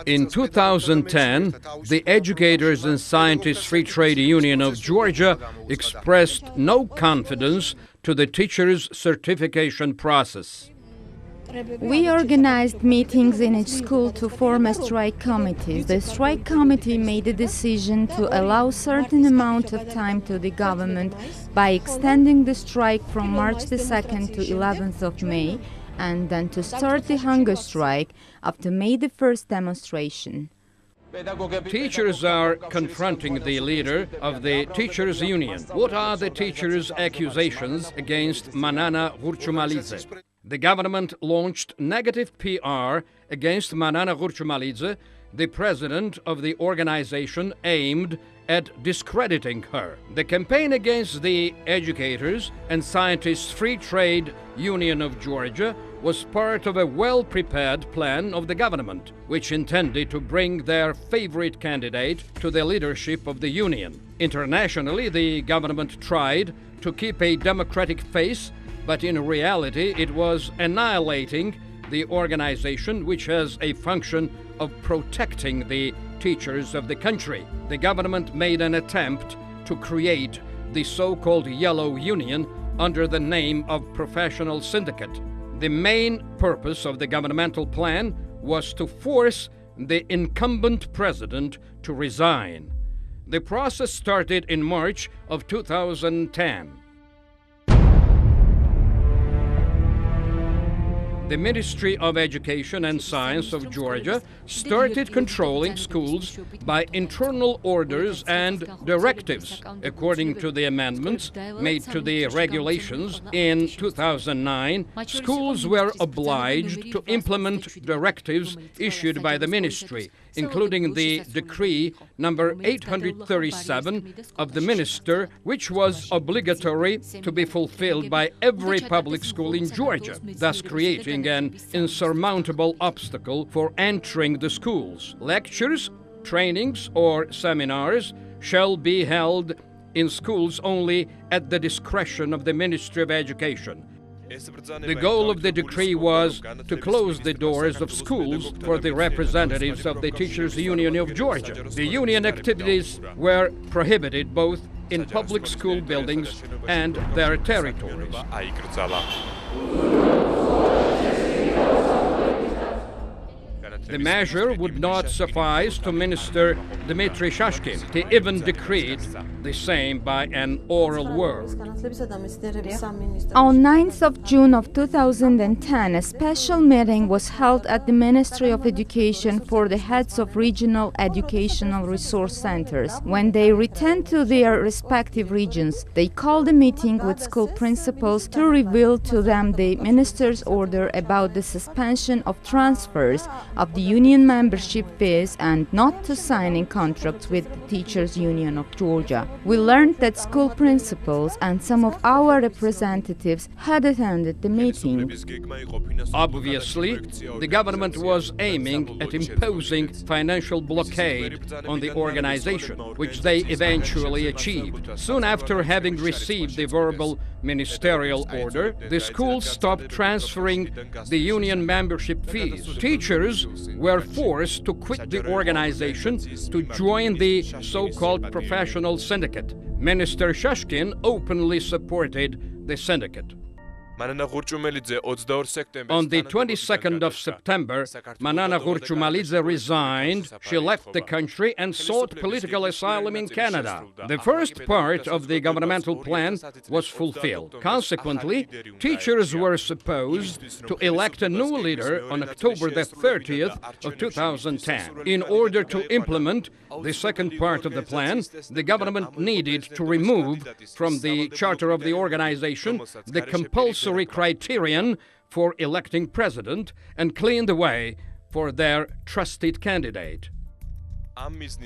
In 2010, the Educators and Scientists Free Trade Union of Georgia expressed no confidence to the teachers' certification process. We organized meetings in each school to form a strike committee. The strike committee made a decision to allow a certain amount of time to the government by extending the strike from March the 2nd to 11th of May, and then to start the hunger strike after May the 1st demonstration. Teachers are confronting the leader of the teachers' union. What are the teachers' accusations against Manana Gurchumalidze? The government launched negative PR against Manana Gurchumalidze, the president of the organization aimed at discrediting her. The campaign against the Educators and Scientists Free Trade Union of Georgia was part of a well-prepared plan of the government, which intended to bring their favorite candidate to the leadership of the union. Internationally, the government tried to keep a democratic face, but in reality it was annihilating the organization, which has a function of protecting the teachers of the country. The government made an attempt to create the so-called Yellow Union under the name of Professional Syndicate. The main purpose of the governmental plan was to force the incumbent president to resign. The process started in March of 2010. The Ministry of Education and Science of Georgia started controlling schools by internal orders and directives. According to the amendments made to the regulations in 2009, schools were obliged to implement directives issued by the ministry, including the decree number 837 of the minister, which was obligatory to be fulfilled by every public school in Georgia, thus creating an insurmountable obstacle for entering the schools. Lectures, trainings, or seminars shall be held in schools only at the discretion of the Ministry of Education. The goal of the decree was to close the doors of schools for the representatives of the Teachers Union of Georgia. The union activities were prohibited both in public school buildings and their territories. The measure would not suffice to Minister Dmitry Shashkin. He even decreed the same by an oral word. On 9th of June of 2010, a special meeting was held at the Ministry of Education for the heads of regional educational resource centers. When they returned to their respective regions, they called a meeting with school principals to reveal to them the minister's order about the suspension of transfers of the union membership fees and not to signing contracts with the Teachers Union of Georgia. We learned that school principals and some of our representatives had attended the meeting. Obviously, the government was aiming at imposing financial blockade on the organization, which they eventually achieved. Soon after having received the verbal ministerial order, the schools stopped transferring the union membership fees. Teachers were forced to quit the organization to join the so-called professional syndicate. Minister Shashkin openly supported the syndicate. On the 22nd of September, Manana Gurchumalidze resigned. She left the country and sought political asylum in Canada. The first part of the governmental plan was fulfilled. Consequently, teachers were supposed to elect a new leader on October the 30th of 2010. In order to implement the second part of the plan, the government needed to remove from the charter of the organization the compulsory criterion for electing president and clean the way for their trusted candidate.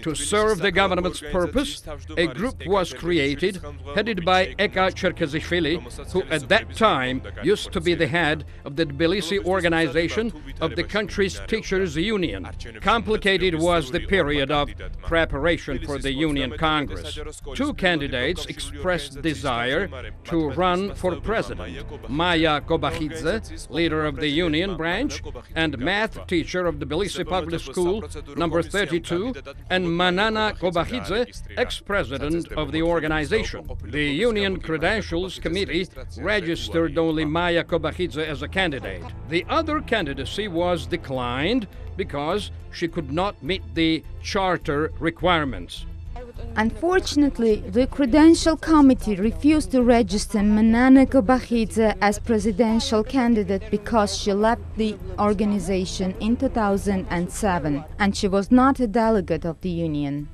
To serve the government's purpose, a group was created, headed by Eka Cherkezishvili, who at that time used to be the head of the Tbilisi organization of the country's teachers' union. Complicated was the period of preparation for the Union Congress. Two candidates expressed desire to run for president: Maia Kobakhidze, leader of the union branch and math teacher of the Tbilisi Public School number 32, and Maia Kobakhidze, ex-president of the organization. The Union Credentials Committee registered only Maia Kobakhidze as a candidate. The other candidacy was declined because she could not meet the charter requirements. Unfortunately, the Credential Committee refused to register Maia Kobakhidze as presidential candidate because she left the organization in 2007 and she was not a delegate of the union.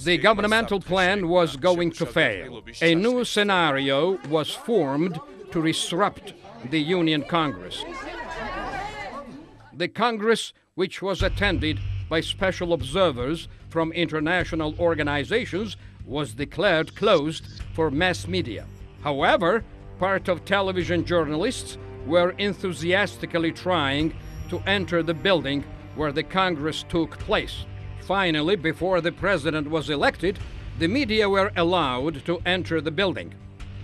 The governmental plan was going to fail. A new scenario was formed to disrupt the Union Congress. The Congress, which was attended by special observers from international organizations, was declared closed for mass media. However, part of television journalists were enthusiastically trying to enter the building where the Congress took place. Finally, before the president was elected, the media were allowed to enter the building.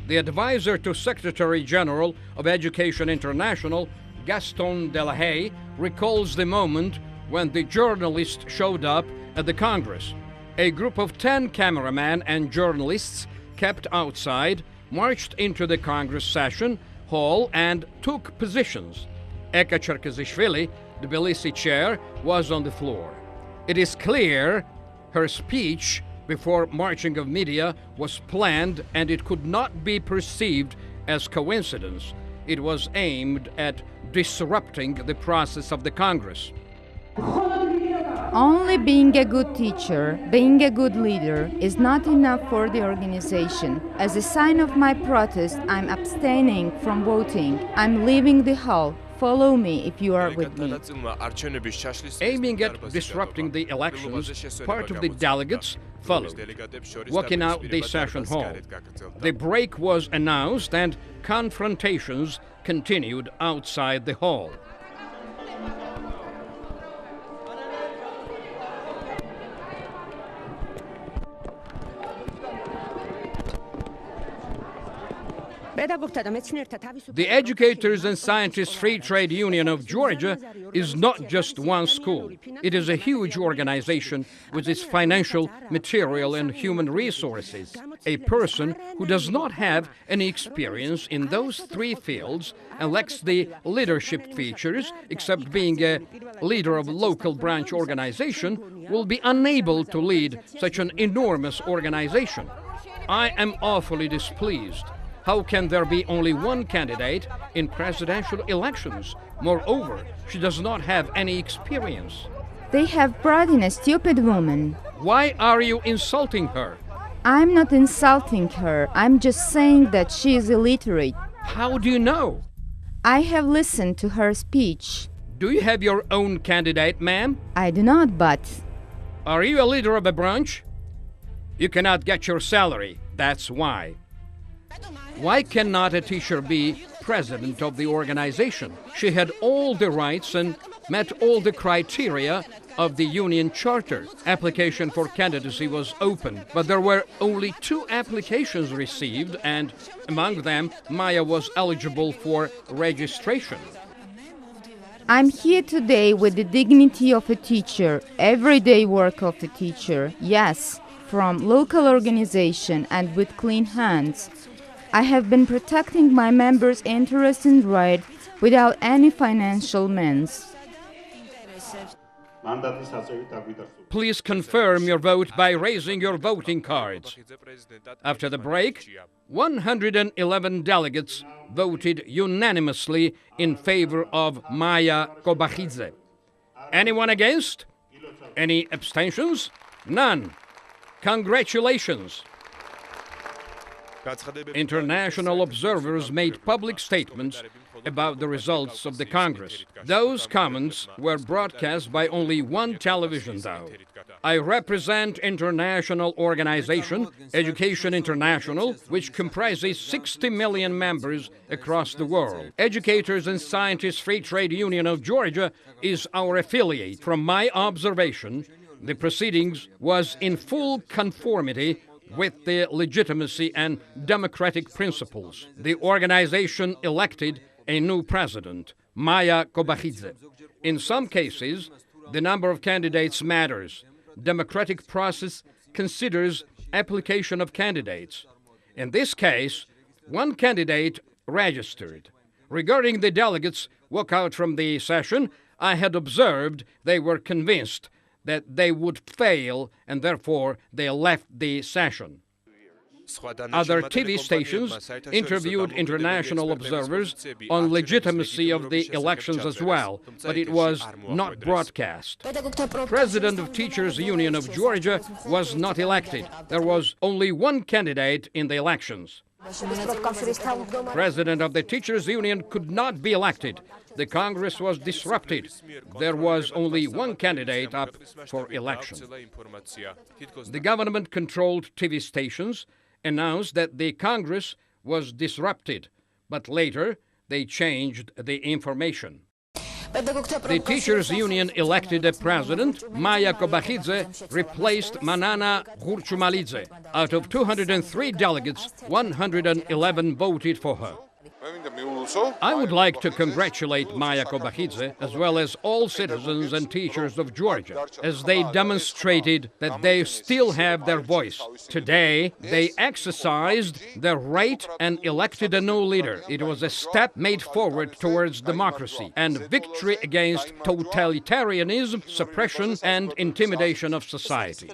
The advisor to Secretary General of Education International, Gaston Delahaye, recalls the moment when the journalists showed up at the Congress. A group of 10 cameramen and journalists kept outside, marched into the Congress session hall and took positions. Eka Cherkezishvili, the Tbilisi chair, was on the floor. It is clear her speech before marching of media was planned, and it could not be perceived as coincidence. It was aimed at disrupting the process of the Congress. Only being a good teacher, being a good leader, is not enough for the organization. As a sign of my protest, I'm abstaining from voting. I'm leaving the hall. Follow me if you are with me. Aiming at disrupting the elections, part of the delegates followed, walking out the session hall. The break was announced and confrontations continued outside the hall. The Educators and Scientists Free Trade Union of Georgia is not just one school. It is a huge organization with its financial, material, and human resources. A person who does not have any experience in those three fields and lacks the leadership features, except being a leader of a local branch organization, will be unable to lead such an enormous organization. I am awfully displeased. How can there be only one candidate in presidential elections? Moreover, she does not have any experience. They have brought in a stupid woman. Why are you insulting her? I'm not insulting her. I'm just saying that she is illiterate. How do you know? I have listened to her speech. Do you have your own candidate, ma'am? I do not, but... Are you a leader of a branch? You cannot get your salary. That's why. Why cannot a teacher be president of the organization? She had all the rights and met all the criteria of the union charter. Application for candidacy was open, but there were only 2 applications received, and among them, Maia was eligible for registration. I'm here today with the dignity of a teacher, everyday work of a teacher, yes, from local organization and with clean hands. I have been protecting my members' interests and rights without any financial means. Please confirm your vote by raising your voting cards. After the break, 111 delegates voted unanimously in favor of Maia Kobakhidze. Anyone against? Any abstentions? None. Congratulations. International observers made public statements about the results of the Congress. Those comments were broadcast by only one television, though. I represent international organization, Education International, which comprises 60 million members across the world. Educators and Scientists Free Trade Union of Georgia is our affiliate. From my observation, the proceedings was in full conformity with the legitimacy and democratic principles. The organization elected a new president, Maia Kobakhidze. In some cases, the number of candidates matters. Democratic process considers application of candidates. In this case, one candidate registered. Regarding the delegates' walkout from the session, I had observed they were convinced that they would fail, and therefore they left the session. Other TV stations interviewed international observers on legitimacy of the elections as well, but it was not broadcast. President of Teachers Union of Georgia was not elected. There was only one candidate in the elections. President of the Teachers Union could not be elected. The Congress was disrupted. There was only one candidate up for election. The government-controlled TV stations announced that the Congress was disrupted, but later they changed the information. The Teachers Union elected a president. Maia Kobakhidze replaced Manana Ghurchumalidze. Out of 203 delegates, 111 voted for her. I would like to congratulate Maia Kobakhidze as well as all citizens and teachers of Georgia, as they demonstrated that they still have their voice. Today, they exercised their right and elected a new leader. It was a step made forward towards democracy and victory against totalitarianism, suppression, and intimidation of society.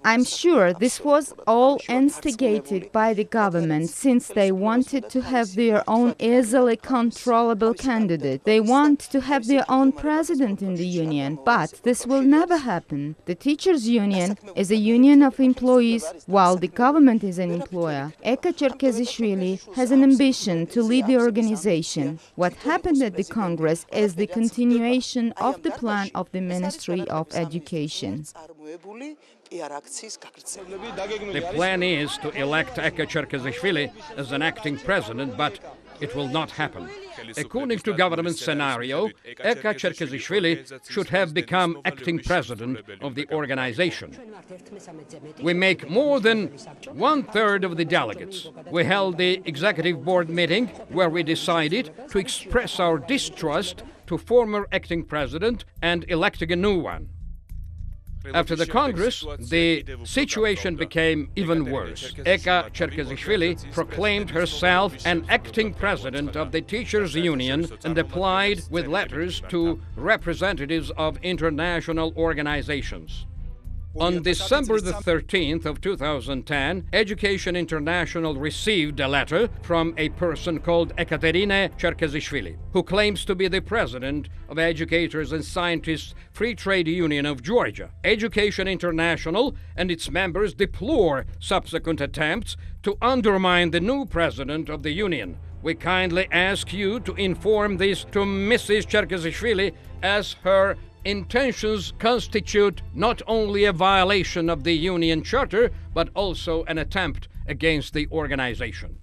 I'm sure this was all instigated by the government, since they wanted to have their own easily controllable candidate. They want to have their own president in the union, but this will never happen. The Teachers Union is a union of employees, while the government is an employer. Eka Cherkezishvili has an ambition to lead the organization. What happened at the Congress is the continuation of the plan of the Ministry of Education. The plan is to elect Eka Cherkezishvili as an acting president, but it will not happen. According to government scenario, Eka Cherkezishvili should have become acting president of the organization. We make more than 1/3 of the delegates. We held the executive board meeting where we decided to express our distrust to former acting president and electing a new one. After the Congress, the situation became even worse. Eka Cherkezishvili proclaimed herself an acting president of the Teachers Union and applied with letters to representatives of international organizations. On December the 13th of 2010, Education International received a letter from a person called Ekaterina Cherkezishvili, who claims to be the president of Educators and Scientists Free Trade Union of Georgia. Education International and its members deplore subsequent attempts to undermine the new president of the union. We kindly ask you to inform this to Mrs. Cherkezishvili, as her intentions constitute not only a violation of the Union Charter, but also an attempt against the organization.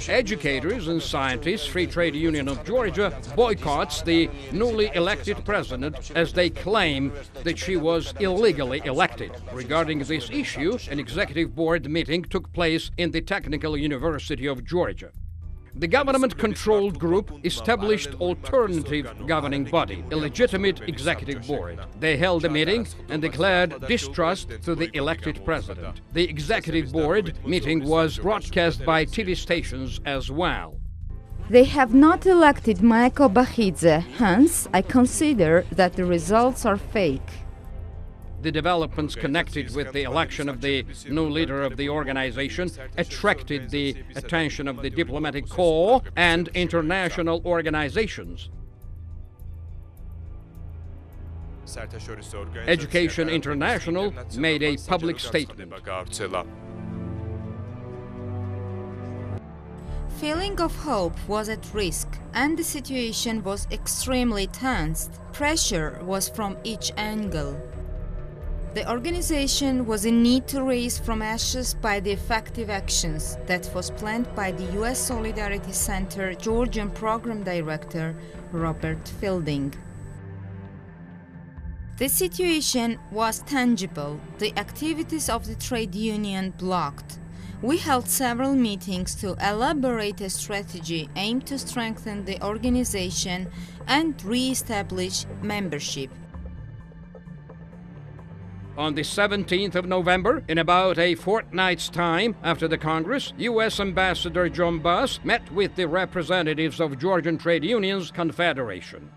Educators and Scientists Free Trade Union of Georgia boycotts the newly elected president, as they claim that she was illegally elected. Regarding this issue, an executive board meeting took place in the Technical University of Georgia. The government-controlled group established alternative governing body, a legitimate executive board. They held a meeting and declared distrust to the elected president. The executive board meeting was broadcast by TV stations as well. They have not elected Maia Kobakhidze, hence I consider that the results are fake. The developments connected with the election of the new leader of the organization attracted the attention of the diplomatic corps and international organizations. Education International made a public statement. feeling of hope was at risk, and the situation was extremely tensed. Pressure was from each angle. The organization was in need to raise from ashes by the effective actions that was planned by the U.S. Solidarity Center Georgian Program Director Robert Fielding. The situation was tangible. The activities of the trade union blocked. We held several meetings to elaborate a strategy aimed to strengthen the organization and re-establish membership. On the 17th of November, in about a fortnight's time after the Congress, U.S. Ambassador John Buss met with the representatives of Georgian Trade Union Confederation.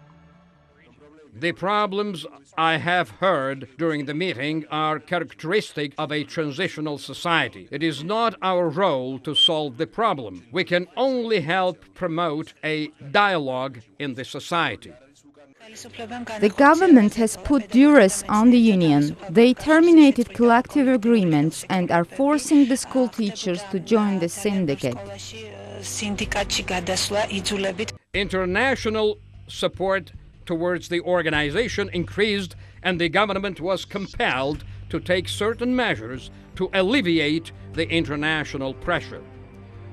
The problems I have heard during the meeting are characteristic of a transitional society. It is not our role to solve the problem. We can only help promote a dialogue in the society. The government has put duress on the union. They terminated collective agreements and are forcing the school teachers to join the syndicate. International support towards the organization increased, and the government was compelled to take certain measures to alleviate the international pressure.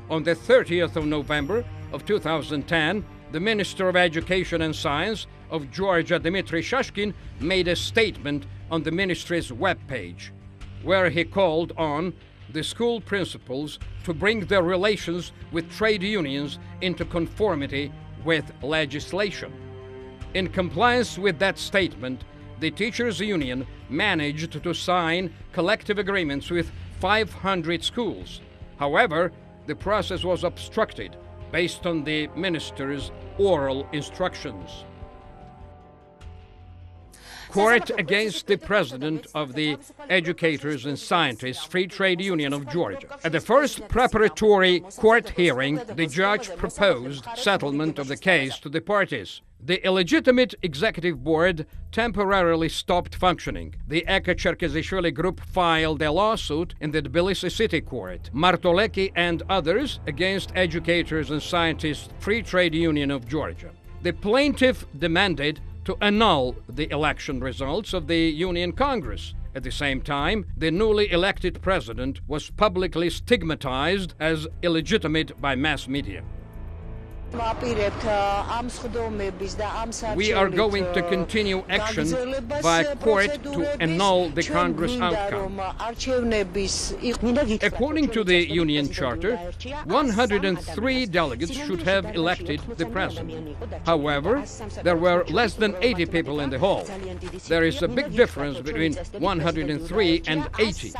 On the 30th of November of 2010, the Minister of Education and Science of Georgia, Dmitry Shashkin, made a statement on the ministry's webpage, where he called on the school principals to bring their relations with trade unions into conformity with legislation. In compliance with that statement, the teachers' union managed to sign collective agreements with 500 schools. However, the process was obstructed based on the minister's oral instructions. Court against the president of the Educators and Scientists Free Trade Union of Georgia. At the first preparatory court hearing, the judge proposed settlement of the case to the parties. The illegitimate executive board temporarily stopped functioning. The Eka-Cherkezishvili group filed a lawsuit in the Tbilisi City Court. Martoleki and others against Educators and Scientists Free Trade Union of Georgia. The plaintiff demanded to annul the election results of the Union Congress. At the same time, the newly elected president was publicly stigmatized as illegitimate by mass media. We are going to continue action by court to annul the Congress outcome. According to the Union Charter, 103 delegates should have elected the president. However, there were less than 80 people in the hall. There is a big difference between 103 and 80.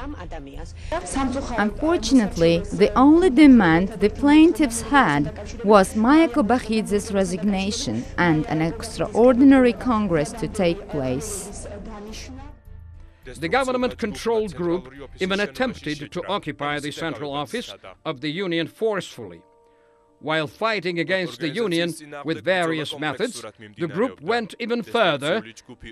Unfortunately, the only demand the plaintiffs had was Maia Kobakhidze's resignation and an extraordinary Congress to take place. The government-controlled group even attempted to occupy the central office of the union forcefully. While fighting against the union with various methods, the group went even further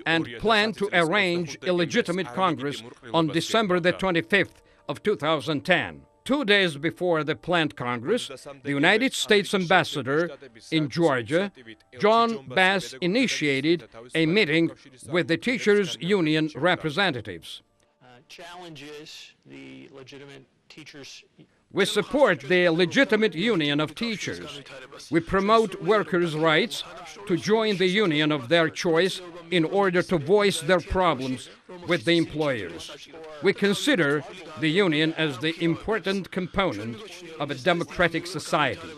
and planned to arrange a legitimate Congress on December the 25th of 2010. 2 days before the planned Congress, the United States ambassador in Georgia, John Buss, initiated a meeting with the teachers' union representatives. We support the legitimate union of teachers. We promote workers' rights to join the union of their choice in order to voice their problems with the employers. We consider the union as the important component of a democratic society.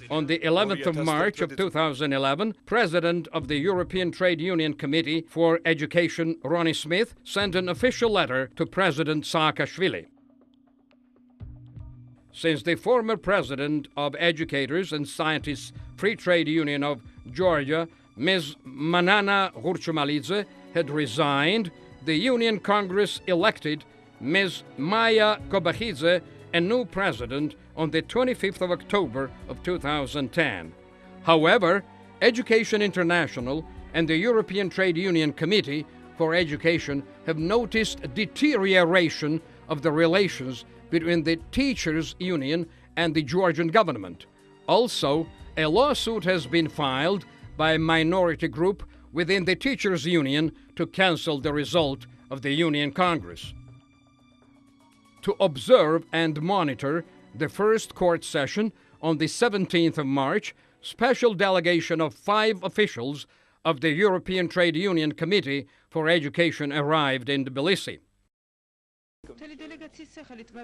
On the 11th of March of 2011, President of the European Trade Union Committee for Education, Ronnie Smith, sent an official letter to President Saakashvili. Since the former president of Educators and Scientists Free Trade Union of Georgia, Ms. Maia Kobakhidze, had resigned, the Union Congress elected Ms. Maia Kobakhidze a new president on the 25th of October of 2010. However, Education International and the European Trade Union Committee for Education have noticed a deterioration of the relations between the teachers' union and the Georgian government. Also, a lawsuit has been filed by a minority group within the teachers' union to cancel the result of the Union Congress. To observe and monitor the first court session on the 17th of March, special delegation of 5 officials of the European Trade Union Committee for Education arrived in Tbilisi.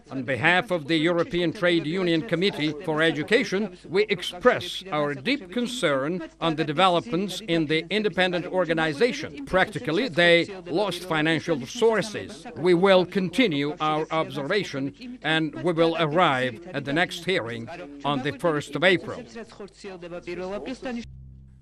On behalf of the European Trade Union Committee for Education, we express our deep concern on the developments in the independent organization. Practically, they lost financial resources. We will continue our observation and we will arrive at the next hearing on the 1st of April.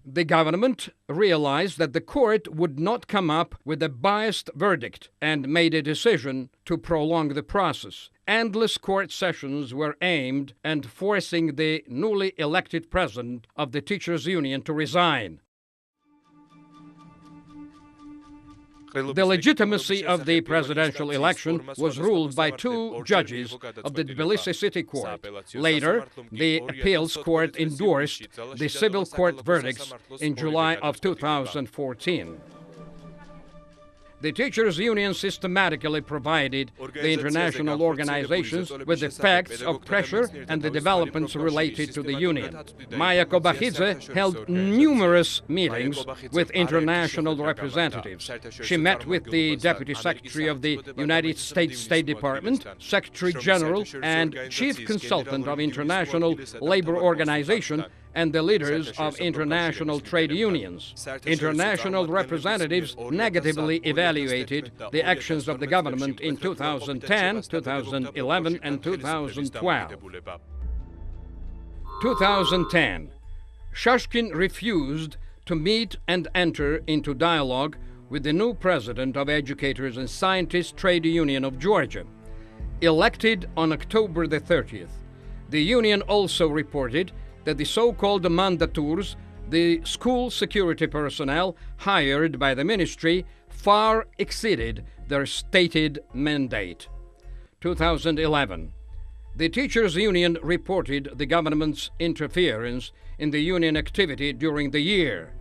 The government realized that the court would not come up with a biased verdict and made a decision to prolong the process. Endless court sessions were aimed at forcing the newly elected president of the teachers' union to resign. The legitimacy of the presidential election was ruled by 2 judges of the Tbilisi City Court. Later, the appeals court endorsed the civil court verdicts in July of 2014. The teachers' union systematically provided the international organizations with the facts of pressure and the developments related to the union. Maia Kobakhidze held numerous meetings with international representatives. She met with the Deputy Secretary of the United States State Department, Secretary General and Chief Consultant of International Labor Organization, and the leaders of international trade unions. International representatives negatively evaluated the actions of the government in 2010, 2011, and 2012. 2010. Shashkin refused to meet and enter into dialogue with the new president of Educators and Scientists Trade Union of Georgia. Elected on October the 30th, the union also reported that the so-called mandators, the school security personnel hired by the ministry, far exceeded their stated mandate. 2011. The teachers' union reported the government's interference in the union activity during the year.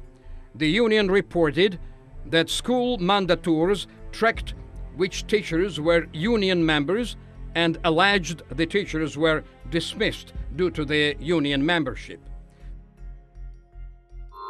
The union reported that school mandators tracked which teachers were union members and alleged the teachers were dismissed due to their union membership.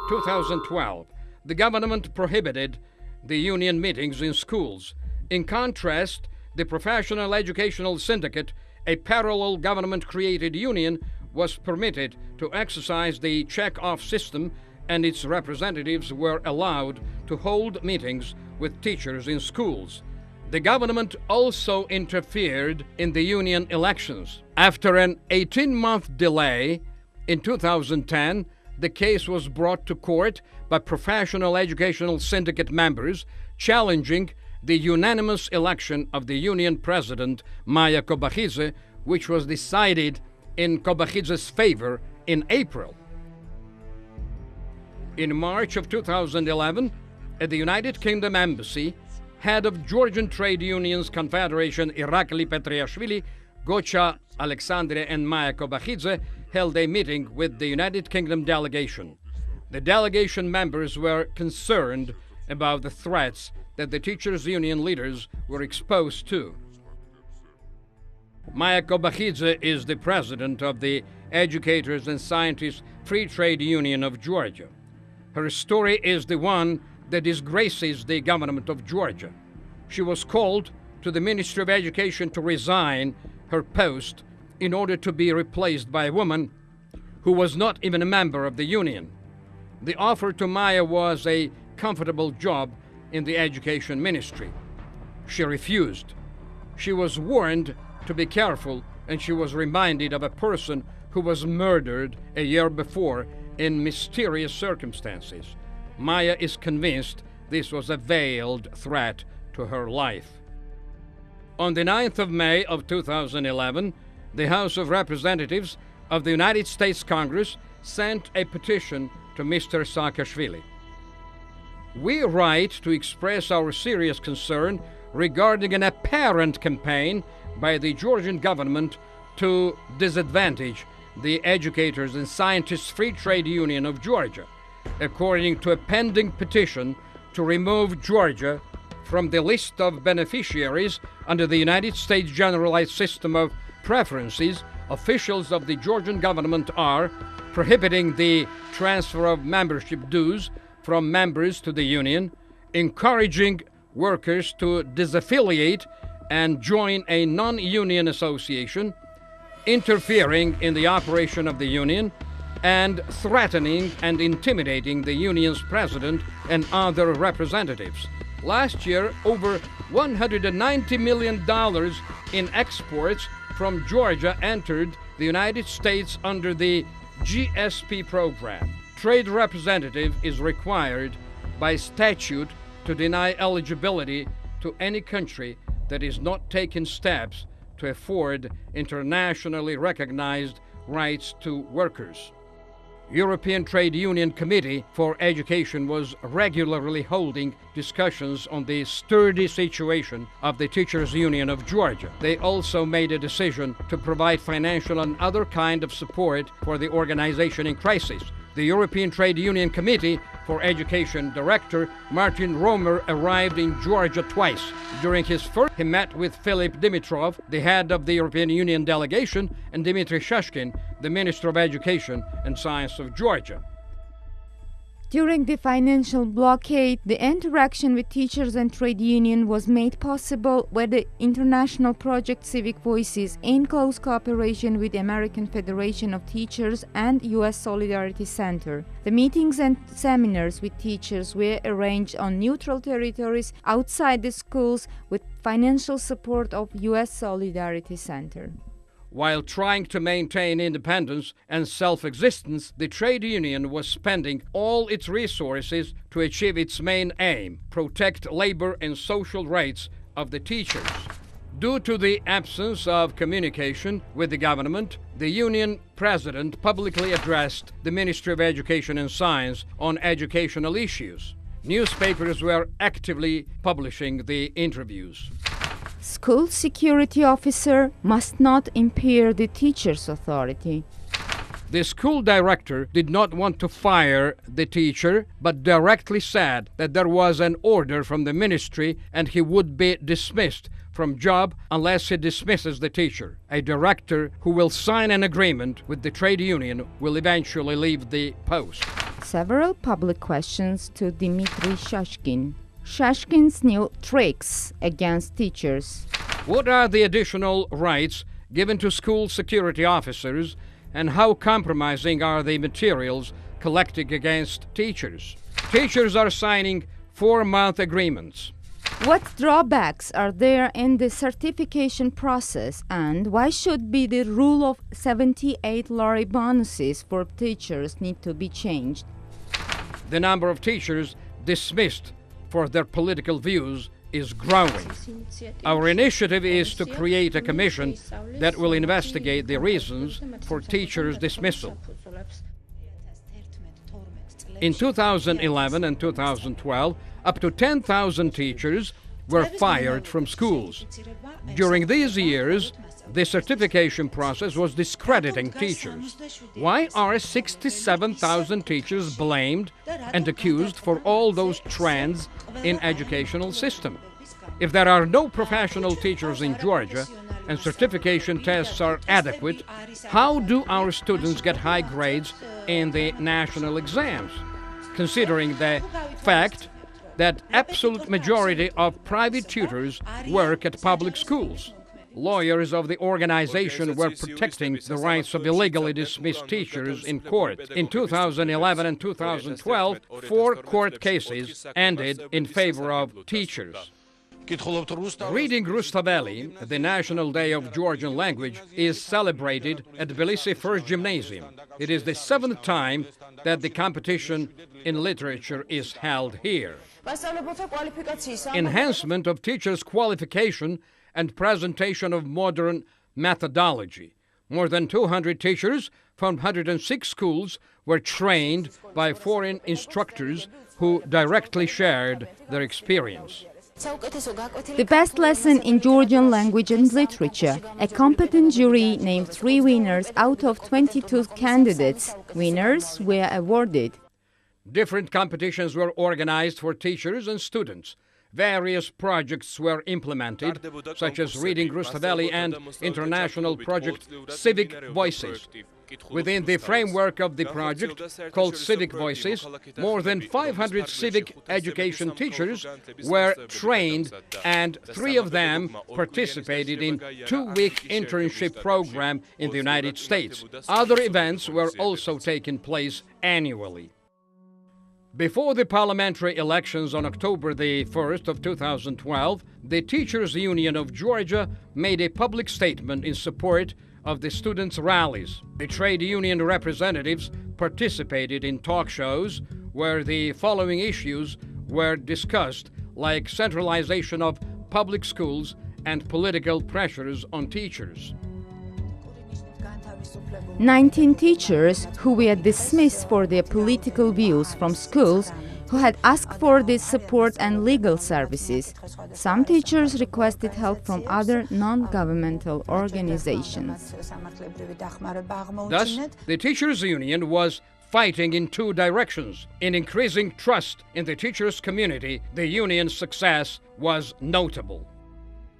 2012. The government prohibited the union meetings in schools. In contrast, the Professional Educational Syndicate, a parallel government-created union, was permitted to exercise the check-off system, and its representatives were allowed to hold meetings with teachers in schools. The government also interfered in the union elections. After an 18-month delay, in 2010, the case was brought to court by Professional Educational Syndicate members challenging the unanimous election of the union president, Maia Kobakhidze, which was decided in Kobakhidze's favor in April. In March of 2011, at the United Kingdom Embassy, head of Georgian Trade Union Confederation Irakli Petriashvili, Gocha Alexandria and Maia Kobakhidze held a meeting with the United Kingdom delegation. The delegation members were concerned about the threats that the teachers' union leaders were exposed to. Maia Kobakhidze is the president of the Educators and Scientists Free Trade Union of Georgia. Her story is the one that disgraces the government of Georgia. She was called to the Ministry of Education to resign her post in order to be replaced by a woman who was not even a member of the union. The offer to Maia was a comfortable job in the education ministry. She refused. She was warned to be careful, and she was reminded of a person who was murdered a year before in mysterious circumstances. Maia is convinced this was a veiled threat to her life. On the 9th of May of 2011, the House of Representatives of the United States Congress sent a petition to Mr. Saakashvili. We write to express our serious concern regarding an apparent campaign by the Georgian government to disadvantage the Educators and Scientists Free Trade Union of Georgia, according to a pending petition to remove Georgia from the list of beneficiaries under the United States Generalized System of Preferences. Officials of the Georgian government are prohibiting the transfer of membership dues from members to the union, encouraging workers to disaffiliate and join a non-union association, interfering in the operation of the union, and threatening and intimidating the union's president and other representatives. Last year, over $190 million in exports from Georgia entered the United States under the GSP program. Trade representative is required by statute to deny eligibility to any country that is not taking steps to afford internationally recognized rights to workers. European Trade Union Committee for Education was regularly holding discussions on the sturdy situation of the Teachers Union of Georgia. They also made a decision to provide financial and other kind of support for the organization in crisis. The European Trade Union Committee for Education Director Martin Romer arrived in Georgia twice. During his first, he met with Philip Dimitrov, the head of the European Union delegation, and Dmitry Shashkin, the Minister of Education and Science of Georgia. During the financial blockade, the interaction with teachers and trade union was made possible by the international project Civic Voices in close cooperation with the American Federation of Teachers and U.S. Solidarity Center. The meetings and seminars with teachers were arranged on neutral territories outside the schools with financial support of U.S. Solidarity Center. While trying to maintain independence and self-existence, the trade union was spending all its resources to achieve its main aim: protect labor and social rights of the teachers. Due to the absence of communication with the government, the union president publicly addressed the Ministry of Education and Science on educational issues. Newspapers were actively publishing the interviews. School security officer must not impair the teacher's authority. The school director did not want to fire the teacher, but directly said that there was an order from the ministry and he would be dismissed from job unless he dismisses the teacher. A director who will sign an agreement with the trade union will eventually leave the post. Several public questions to Dmitry Shashkin. Shashkin's new tricks against teachers. What are the additional rights given to school security officers, and how compromising are the materials collected against teachers? Teachers are signing 4-month agreements. What drawbacks are there in the certification process, and why should be the rule of 78 lorry bonuses for teachers need to be changed? The number of teachers dismissed for their political views is growing. Our initiative is to create a commission that will investigate the reasons for teachers' dismissal. In 2011 and 2012, up to 10,000 teachers were fired from schools. During these years, the certification process was discrediting teachers. Why are 67,000 teachers blamed and accused for all those trends in educational system? If there are no professional teachers in Georgia and certification tests are adequate, how do our students get high grades in the national exams, considering the fact that absolute majority of private tutors work at public schools? Lawyers of the organization were protecting the rights of illegally dismissed teachers in court. In 2011 and 2012, 4 court cases ended in favor of teachers. Reading Rustaveli, the National Day of Georgian Language, is celebrated at Tbilisi First Gymnasium. It is the 7th time that the competition in literature is held here. Enhancement of teachers' qualification and presentation of modern methodology. More than 200 teachers from 106 schools were trained by foreign instructors who directly shared their experience. The best lesson in Georgian language and literature. A competent jury named 3 winners out of 22 candidates. Winners were awarded. Different competitions were organized for teachers and students. Various projects were implemented, such as Reading Rustaveli and international project Civic Voices. Within the framework of the project, called Civic Voices, more than 500 civic education teachers were trained, and 3 of them participated in a 2-week internship program in the United States. Other events were also taking place annually. Before the parliamentary elections on October the 1st of 2012, the Teachers Union of Georgia made a public statement in support of the students' rallies. The trade union representatives participated in talk shows where the following issues were discussed, like centralization of public schools and political pressures on teachers. 19 teachers who were dismissed for their political views from schools who had asked for this support and legal services. Some teachers requested help from other non-governmental organizations. Thus, the Teachers Union was fighting in 2 directions. In increasing trust in the teachers' community, the union's success was notable.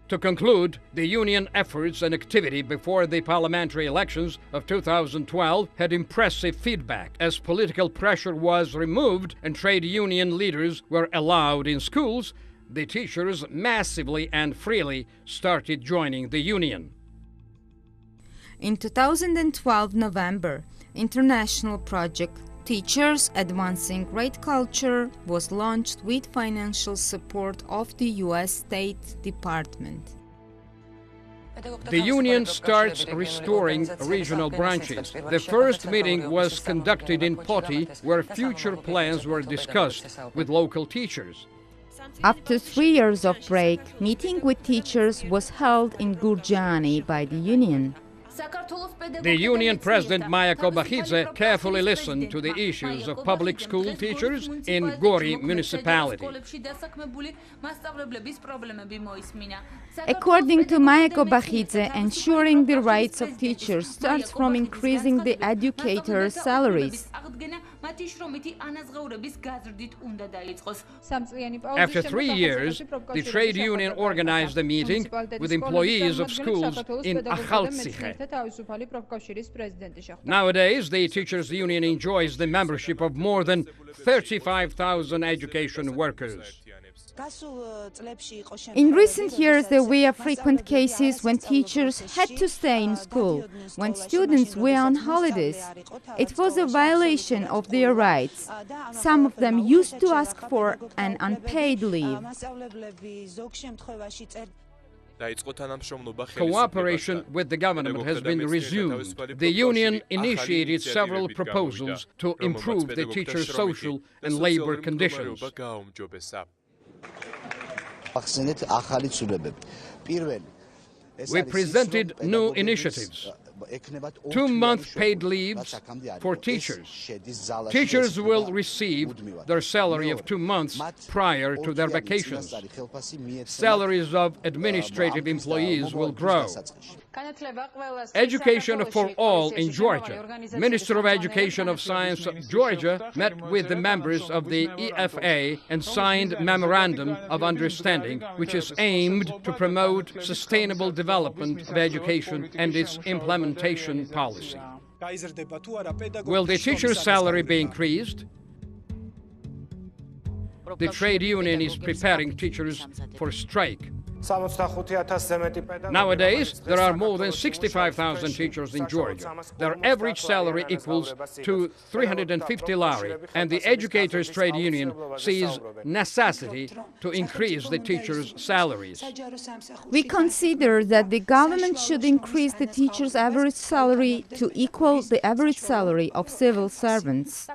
To conclude, the union efforts and activity before the parliamentary elections of 2012 had impressive feedback, as political pressure was removed and trade union leaders were allowed in schools. The teachers massively and freely started joining the union. In 2012 November, international project Teachers Advancing Great Culture was launched with financial support of the U.S. State Department. The union starts restoring regional branches. The first meeting was conducted in Poti, where future plans were discussed with local teachers. After 3 years of break, meeting with teachers was held in Gurjani by the union. The union president Maia Kobakhidze carefully listened to the issues of public school teachers in Gori municipality. According to Maia Kobakhidze, ensuring the rights of teachers starts from increasing the educators' salaries. After 3 years, the trade union organized a meeting with employees of schools in Akhaltsikhe. Nowadays, the teachers' union enjoys the membership of more than 35,000 education workers. In recent years, there were frequent cases when teachers had to stay in school, when students were on holidays. It was a violation of their rights. Some of them used to ask for an unpaid leave. Cooperation with the government has been resumed. The union initiated several proposals to improve the teachers' social and labor conditions. We presented new initiatives. 2-month paid leaves for teachers. Teachers will receive their salary of 2 months prior to their vacations. Salaries of administrative employees will grow. Education for all in Georgia. Minister of Education of Science of Georgia met with the members of the EFA and signed Memorandum of Understanding, which is aimed to promote sustainable development of education and its implementation policy. Will the teacher's salary be increased? The trade union is preparing teachers for strike. Nowadays, there are more than 65,000 teachers in Georgia. Their average salary equals to 350 lari, and the educators' trade union sees necessity to increase the teachers' salaries. We consider that the government should increase the teachers' average salary to equal the average salary of civil servants.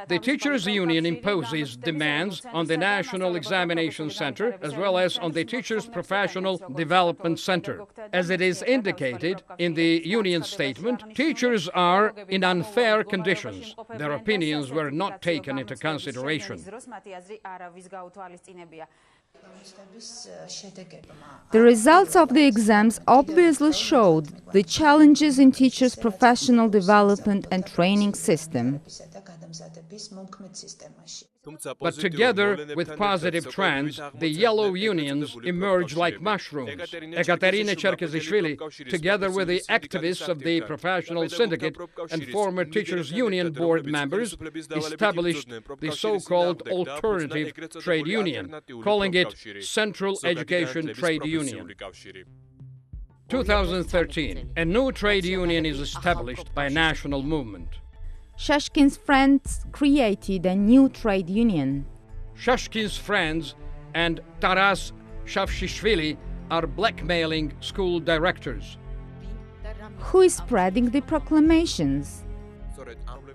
The teachers' union imposes demands on the National Examination Center as well well as on the Teachers' Professional Development Center. As it is indicated in the union statement, teachers are in unfair conditions. Their opinions were not taken into consideration. The results of the exams obviously showed the challenges in teachers' professional development and training system. But together with positive trends, the yellow unions emerged like mushrooms. Ekaterina Cherkezishvili, together with the activists of the professional syndicate and former teachers' union board members, established the so-called alternative trade union, calling it Central Education Trade Union. 2013, a new trade union is established by a national movement. Shashkin's friends created a new trade union. Shashkin's friends and Taras Shavshishvili are blackmailing school directors. Who is spreading the proclamations?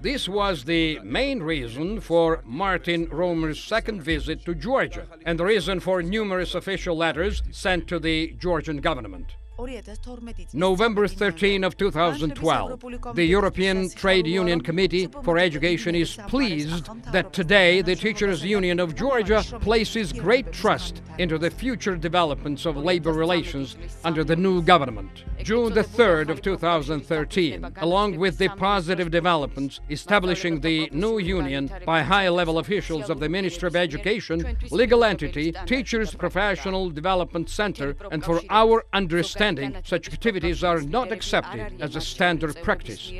This was the main reason for Martin Romer's second visit to Georgia and the reason for numerous official letters sent to the Georgian government. November 13 of 2012, the European Trade Union Committee for Education is pleased that today the Teachers Union of Georgia places great trust into the future developments of labor relations under the new government. June the 3rd of 2013, along with the positive developments establishing the new union by high-level officials of the Ministry of Education, legal entity, Teachers' Professional Development Center, and for our understanding, such activities are not accepted as a standard practice.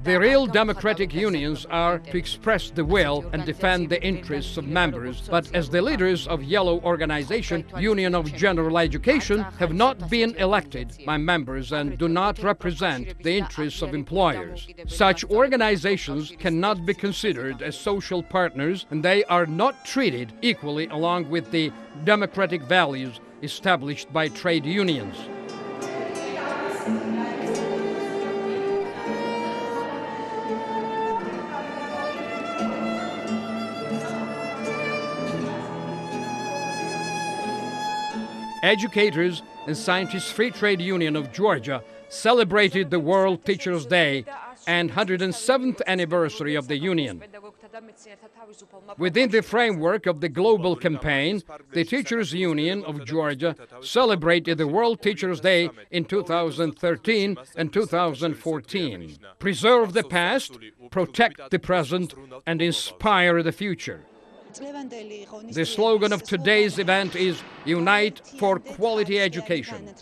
The real democratic unions are to express the will and defend the interests of members, but as the leaders of Yellow Organization, Union of General Education, have not been elected by members and do not represent the interests of employers. Such organizations cannot be considered as social partners, and they are not treated equally along with the democratic values established by trade unions. Educators and Scientists Free Trade Union of Georgia celebrated the World Teachers' Day and 107th anniversary of the union. Within the framework of the global campaign, the Teachers Union of Georgia celebrated the World Teachers' Day in 2013 and 2014. Preserve the past, protect the present, and inspire the future. The slogan of today's event is Unite for Quality Education.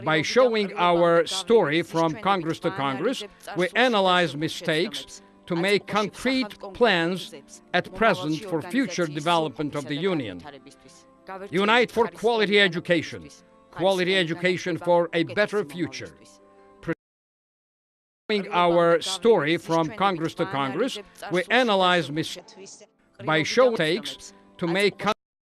By showing our story from Congress to Congress, we analyze mistakes to make concrete plans at present for future development of the Union. Unite for quality education for a better future. Showing our story from Congress to Congress, we analyze mistakes by showing mistakes to make